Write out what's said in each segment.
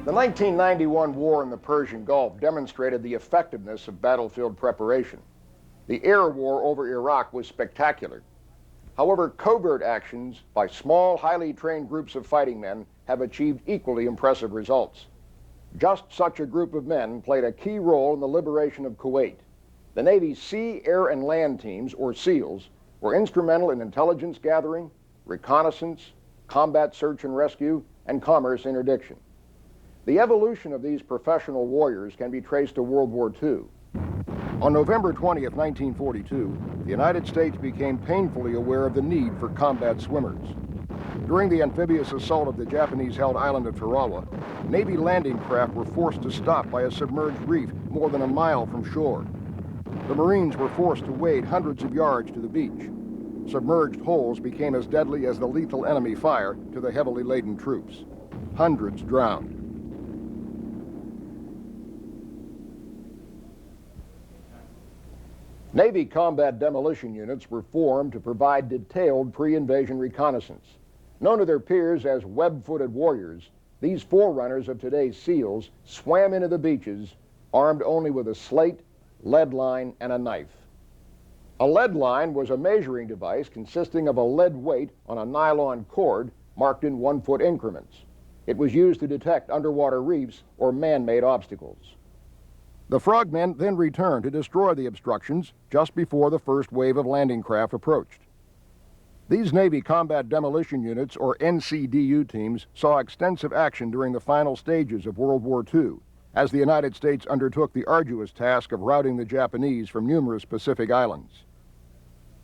The 1991 war in the Persian Gulf demonstrated the effectiveness of battlefield preparation. The air war over Iraq was spectacular. However, covert actions by small, highly trained groups of fighting men have achieved equally impressive results. Just such a group of men played a key role in the liberation of Kuwait. The Navy's Sea, Air, and Land teams, or SEALs, were instrumental in intelligence gathering, reconnaissance, combat search and rescue, and commerce interdiction. The evolution of these professional warriors can be traced to World War II. On November 20th, 1942, the United States became painfully aware of the need for combat swimmers. During the amphibious assault of the Japanese-held island of Tarawa, Navy landing craft were forced to stop by a submerged reef more than a mile from shore. The Marines were forced to wade hundreds of yards to the beach. Submerged holes became as deadly as the lethal enemy fire to the heavily laden troops. Hundreds drowned. Navy combat demolition units were formed to provide detailed pre-invasion reconnaissance. Known to their peers as web-footed warriors, these forerunners of today's SEALs swam into the beaches armed only with a slate, lead line, and a knife. A lead line was a measuring device consisting of a lead weight on a nylon cord marked in 1-foot increments. It was used to detect underwater reefs or man-made obstacles. The frogmen then returned to destroy the obstructions just before the first wave of landing craft approached. These Navy Combat Demolition Units, or NCDU teams, saw extensive action during the final stages of World War II, as the United States undertook the arduous task of routing the Japanese from numerous Pacific islands.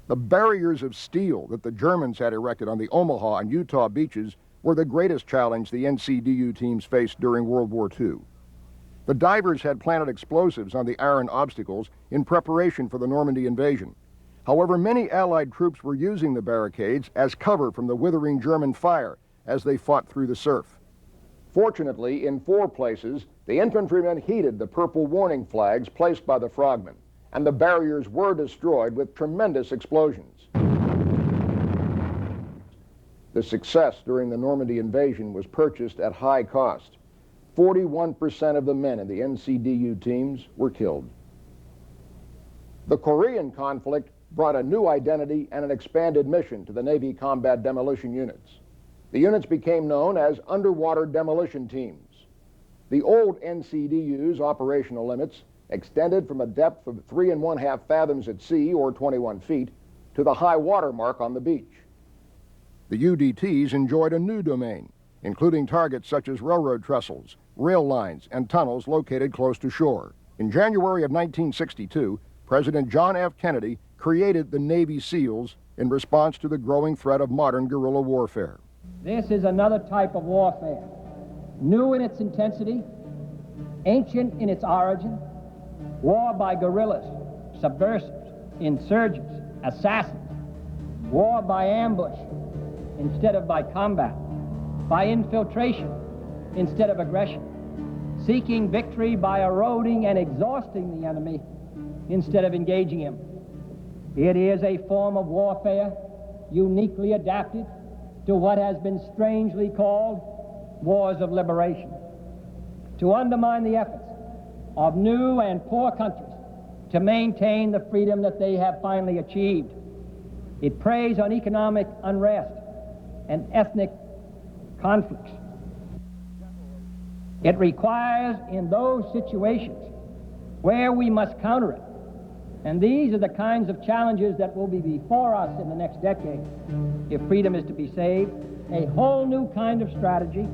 The barriers of steel that the Germans had erected on the Omaha and Utah beaches were the greatest challenge the NCDU teams faced during World War II. The divers had planted explosives on the iron obstacles in preparation for the Normandy invasion. However, many Allied troops were using the barricades as cover from the withering German fire as they fought through the surf. Fortunately, in 4 places, the infantrymen heeded the purple warning flags placed by the frogmen, and the barriers were destroyed with tremendous explosions. The success during the Normandy invasion was purchased at high cost. 41% of the men in the NCDU teams were killed. The Korean conflict brought a new identity and an expanded mission to the Navy Combat Demolition Units. The units became known as Underwater Demolition Teams. The old NCDU's operational limits extended from a depth of 3½ fathoms at sea, or 21 feet, to the high water mark on the beach. The UDTs enjoyed a new domain, including targets such as railroad trestles, rail lines, and tunnels located close to shore. In January of 1962, President John F. Kennedy created the Navy SEALs in response to the growing threat of modern guerrilla warfare. This is another type of warfare, new in its intensity, ancient in its origin, war by guerrillas, subversives, insurgents, assassins, war by ambush instead of by combat, by infiltration instead of aggression, seeking victory by eroding and exhausting the enemy instead of engaging him. It is a form of warfare uniquely adapted to what has been strangely called wars of liberation, to undermine the efforts of new and poor countries to maintain the freedom that they have finally achieved. It preys on economic unrest and ethnic conflicts. It requires, in those situations where we must counter it, and these are the kinds of challenges that will be before us in the next decade, if freedom is to be saved, a whole new kind of strategy,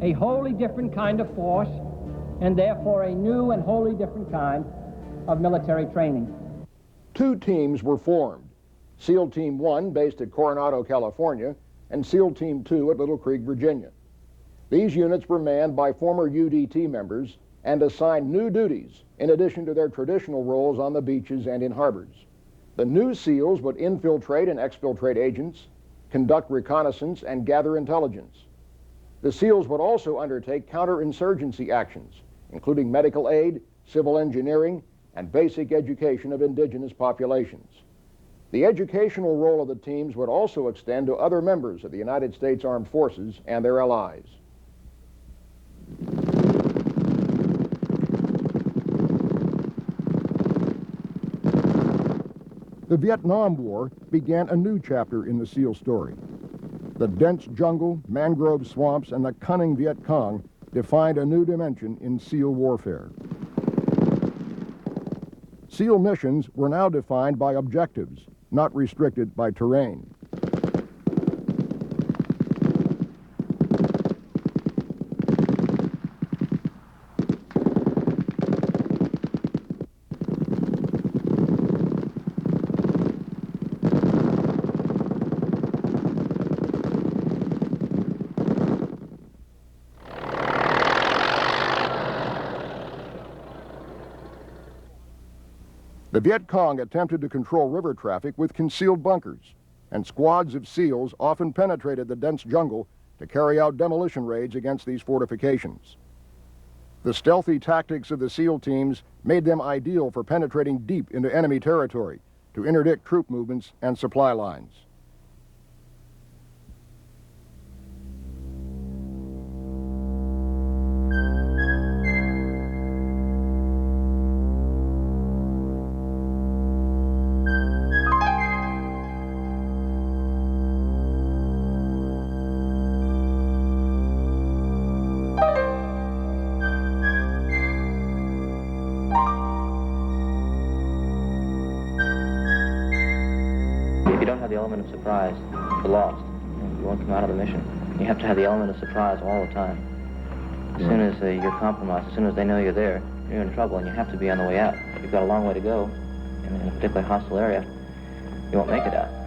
a wholly different kind of force, and therefore a new and wholly different kind of military training. 2 teams were formed, SEAL Team 1, based at Coronado, California, and SEAL Team 2 at Little Creek, Virginia. These units were manned by former UDT members and assigned new duties in addition to their traditional roles on the beaches and in harbors. The new SEALs would infiltrate and exfiltrate agents, conduct reconnaissance, and gather intelligence. The SEALs would also undertake counterinsurgency actions, including medical aid, civil engineering, and basic education of indigenous populations. The educational role of the teams would also extend to other members of the United States Armed Forces and their allies. The Vietnam War began a new chapter in the SEAL story. The dense jungle, mangrove swamps, and the cunning Viet Cong defined a new dimension in SEAL warfare. SEAL missions were now defined by objectives, not restricted by terrain. The Viet Cong attempted to control river traffic with concealed bunkers, and squads of SEALs often penetrated the dense jungle to carry out demolition raids against these fortifications. The stealthy tactics of the SEAL teams made them ideal for penetrating deep into enemy territory to interdict troop movements and supply lines. If you don't have the element of surprise, you're lost. You won't come out of the mission. You have to have the element of surprise all the time. As soon as you're compromised, as soon as they know you're there, you're in trouble, and you have to be on the way out. If you've got a long way to go in a particularly hostile area, you won't make it out.